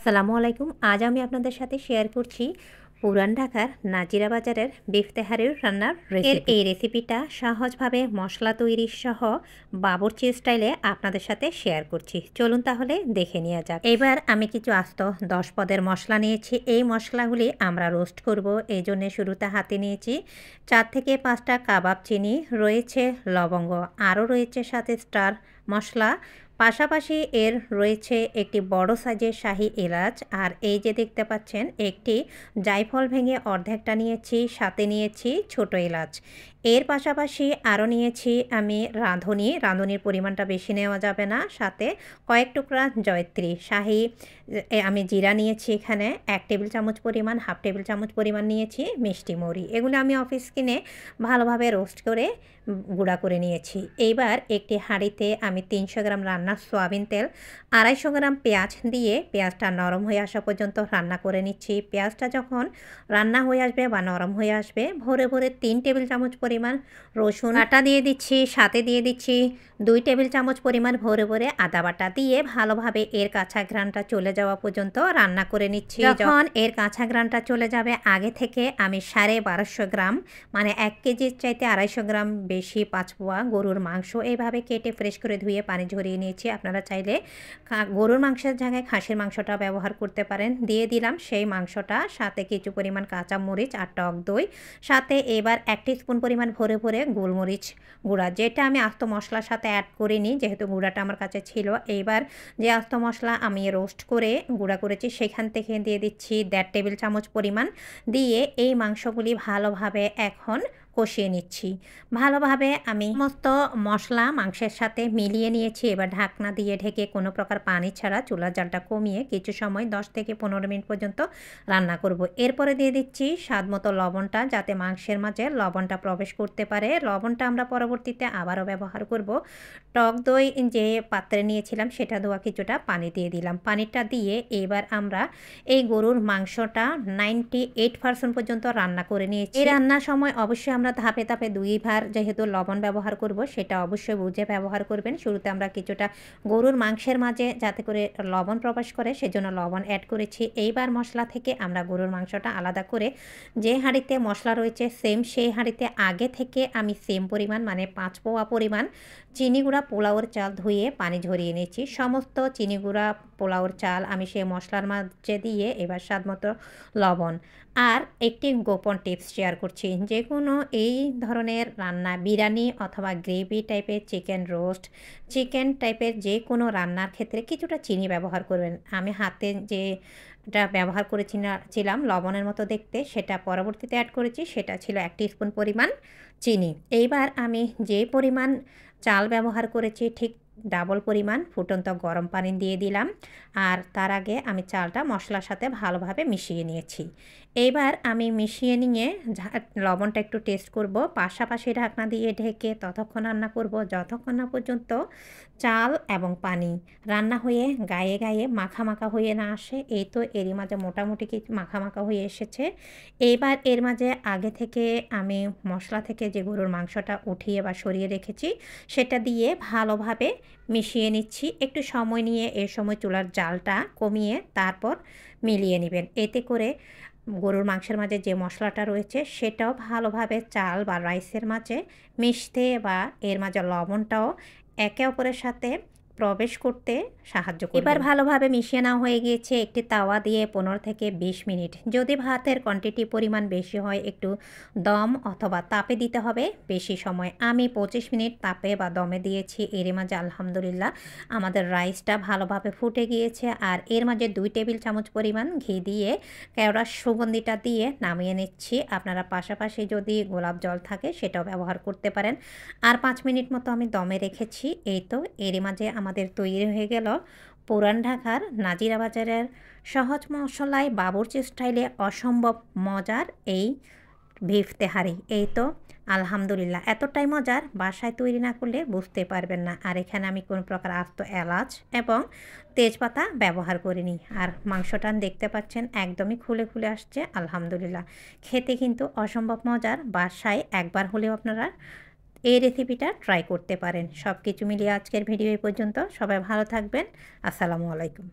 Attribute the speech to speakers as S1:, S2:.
S1: আসসালামু আলাইকুম। আজ আমি আপনাদের সাথে শেয়ার করছি পুরান ঢাকার নাজিরা বাজারের বিফ তেহারির রান্নার রেসিপি। এই রেসিপিটা সহজভাবে মশলা তৈরি সহ বাবুর্চি স্টাইলে আপনাদের সাথে শেয়ার করছি। চলুন তাহলে দেখে নেওয়া যাক। এবার আমি কিছু আস্ত 10 পদের মশলা নিয়েছি। এই মশলাগুলি আমরা রোস্ট করব। এই জন্য শুরুতে হাতে নিয়েছি 4 থেকে 5টা কাবাব চিনি, রয়েছে লবঙ্গ, আরও রয়েছে সাথে স্টার মশলা, পাশাপাশি এর রয়েছে একটি বড় সাইজের শাহী এলাচ, আর এই যে দেখতে পাচ্ছেন একটি জায়ফল ভেঙে অর্ধেকটা নিয়েছি, সাথে নিয়েছি ছোট এলাচ। এর পাশাপাশি আরও নিয়েছি আমি রাঁধুনির পরিমাণটা বেশি নেওয়া যাবে না, সাথে কয়েক টুকরা জয়ত্রী। শাহী আমি জিরা নিয়েছি এখানে 1 টেবিল চামচ পরিমাণ, হাফ টেবিল চামচ পরিমাণ নিয়েছি মিষ্টি মৌরি। এগুলো আমি অফিস কিনে ভালোভাবে রোস্ট করে গুঁড়া করে নিয়েছি। এইবার একটি হাঁড়িতে আমি 300 গ্রাম রান্নার সয়াবিন তেল, 250 গ্রাম পেঁয়াজ দিয়ে পেঁয়াজটা নরম হয়ে আসা পর্যন্ত রান্না করে নিচ্ছি। পেঁয়াজটা যখন রান্না হয়ে আসবে বা নরম হয়ে আসবে, ভরে ভরে 3 টেবিল চামচ পরিমাণ রসুন বাটা দিয়ে দিচ্ছি, সাথে দিয়ে দিচ্ছি 2 টেবিল চামচ পরিমাণ ভরে ভরে আদা বাটা দিয়ে ভালোভাবে এর কাঁচা ঘ্রাণটা চলে যাওয়া পর্যন্ত রান্না করে নিচ্ছি। যখন এর কাঁচা ঘ্রাণটা চলে যাবে, আগে থেকে আমি 1250 গ্রাম মানে 1 কেজির চাইতে 250 গ্রাম বেশি 5 পোয়া গরুর মাংস এইভাবে কেটে ফ্রেশ করে ধুয়ে পানি ঝরিয়ে নিয়েছি। আপনারা চাইলে গরুর মাংসের জায়গায় খাসির মাংসটা ব্যবহার করতে পারেন। দিয়ে দিলাম সেই মাংসটা, সাথে কিছু পরিমাণ কাঁচা মরিচ আর টক দই, সাথে এবার 1 টিস্পুন পরিমাণ ভরে ভরে গোলমরিচ গুঁড়া, যেটা আমি আস্ত মশলার সাথে অ্যাড করিনি যেহেতু গুঁড়াটা আমার কাছে ছিল। এইবার যে আস্ত মশলা আমি রোস্ট করে গুঁড়া করেছি সেখান থেকে দিয়ে দিচ্ছি 1.5 টেবিল চামচ পরিমাণ, দিয়ে এই মাংসগুলি ভালোভাবে এখন কষিয়ে নিচ্ছি। ভালোভাবে আমি সমস্ত মশলা মাংসের সাথে মিলিয়ে নিয়েছি। এবার ঢাকনা দিয়ে ঢেকে কোনো প্রকার পানি ছাড়া চুলার জালটা কমিয়ে কিছু সময় 10 থেকে 15 মিনিট পর্যন্ত রান্না করব। এরপরে দিয়ে দিচ্ছি স্বাদ মতো লবণটা, যাতে মাংসের মাঝে লবণটা প্রবেশ করতে পারে। লবণটা আমরা পরবর্তীতে আবারও ব্যবহার করব। টক দই যে পাত্রে নিয়েছিলাম সেটা ধোয়া কিছুটা পানি দিয়ে দিলাম। পানিটা দিয়ে এবার আমরা এই গরুর মাংসটা 98% পর্যন্ত রান্না করে নিয়েছি। এই রান্নার সময় অবশ্যই আমরা ধাপে ধাপে 2 বার যেহেতু লবণ ব্যবহার করব, সেটা অবশ্যই বুঝে ব্যবহার করবেন। শুরুতে আমরা কিছুটা গরুর মাংসের মাঝে যাতে করে লবণ প্রবেশ করে সেজন্য লবণ অ্যাড করেছি। এইবার মশলা থেকে আমরা গরুর মাংসটা আলাদা করে যে হাঁড়িতে মশলা রয়েছে সেই হাঁড়িতে আগে থেকে আমি সেম পরিমাণ মানে 5 পোয়া পরিমাণ চিনি গুঁড়া পোলাওর চাল ধুয়ে পানি ঝরিয়ে নিয়েছি। সমস্ত চিনি গুঁড়া পোলাওর চাল আমি সেই মশলার মাঝে দিয়ে এবার স্বাদ মতো লবণ। আর একটি গোপন টিপস শেয়ার করছি, যে কোনো এই ধরনের রান্না বিরিয়ানি অথবা গ্রেভি টাইপের চিকেন রোস্ট, চিকেন টাইপের যে কোনো রান্নার ক্ষেত্রে কিছুটা চিনি ব্যবহার করবেন। আমি হাতে যেটা ব্যবহার ছিলাম লবণের মতো দেখতে, সেটা পরবর্তীতে অ্যাড করেছি, সেটা ছিল 1 টিস্পুন পরিমাণ চিনি। এইবার আমি যে পরিমাণ চাল ব্যবহার করেছি ঠিক ডাবল পরিমাণ ফুটন্ত গরম পানি দিয়ে দিলাম, আর তার আগে আমি চালটা মশলার সাথে ভালোভাবে মিশিয়ে নিয়েছি। এইবার আমি মিশিয়ে নিয়ে লবণটা একটু টেস্ট করব, পাশাপাশি ঢাকনা দিয়ে ঢেকে ততক্ষণ রান্না করব যতক্ষণ না পর্যন্ত চাল এবং পানি রান্না হয়ে গায়ে গায়ে মাখা মাখা হয়ে না আসে। এই তো এরই মাঝে মোটামুটি কি মাখা মাখা হয়ে এসেছে। এইবার এর মাঝে আগে থেকে আমি মশলা থেকে যে গরুর মাংসটা উঠিয়ে বা সরিয়ে রেখেছি সেটা দিয়ে ভালোভাবে মিশিয়ে নিচ্ছি। একটু সময় নিয়ে এ সময় চুলার জালটা কমিয়ে তারপর মিলিয়ে নেবেন। এতে করে গরুর মাংসের মাঝে যে মশলাটা রয়েছে সেটাও ভালোভাবে চাল বা রাইসের মাঝে মিশতে বা এর মাঝে লবণটাও একে অপরের সাথে প্রবেশ করতে সাহায্য করবে। এবার ভালোভাবে মিশিয়ে নেওয়া হয়ে গিয়েছে। একটি তাওয়া দিয়ে 15 থেকে 20 মিনিট, যদি ভাতের কোয়ান্টিটি পরিমাণ বেশি হয় একটু দম অথবা তাপে দিতে হবে বেশি সময়। আমি 25 মিনিট তাপে বা দমে দিয়েছি। এর মাঝে আলহামদুলিল্লাহ আমাদের রাইসটা ভালোভাবে ফুটে গিয়েছে। আর এর মাঝে 2 টেবিল চামচ পরিমাণ ঘি দিয়ে কেওড়ার সুগন্ধিটা দিয়ে নামিয়ে নিচ্ছি। আপনারা পাশাপাশি যদি গোলাপ জল থাকে সেটাও ব্যবহার করতে পারেন। আর 5 মিনিট মতো আমি দমে রেখেছি। এই তো এর মাঝে আমাদের তৈরি হয়ে গেল পুরান ঢাকার নাজিরা বাজারের সহজ মশলায় বাবুর্চি স্টাইলে অসম্ভব মজার এই বিফ তেহারি। এই তো আলহামদুলিল্লাহ এতটাই মজার, বাসায় তৈরি না করলে বুঝতে পারবেন না। আর এখানে আমি কোনো প্রকার আস্ত এলাচ এবং তেজপাতা ব্যবহার করিনি। আর মাংসটা দেখতে পাচ্ছেন একদমই খুলে খুলে আসছে। আলহামদুলিল্লাহ খেতে কিন্তু অসম্ভব মজার। বাসায় একবার হলেও আপনারা এই রেসিপিটা ট্রাই করতে পারেন। সব কিছু মিলিয়ে আজকের ভিডিও এই পর্যন্ত। সবাই ভালো থাকবেন। আসসালামু আলাইকুম।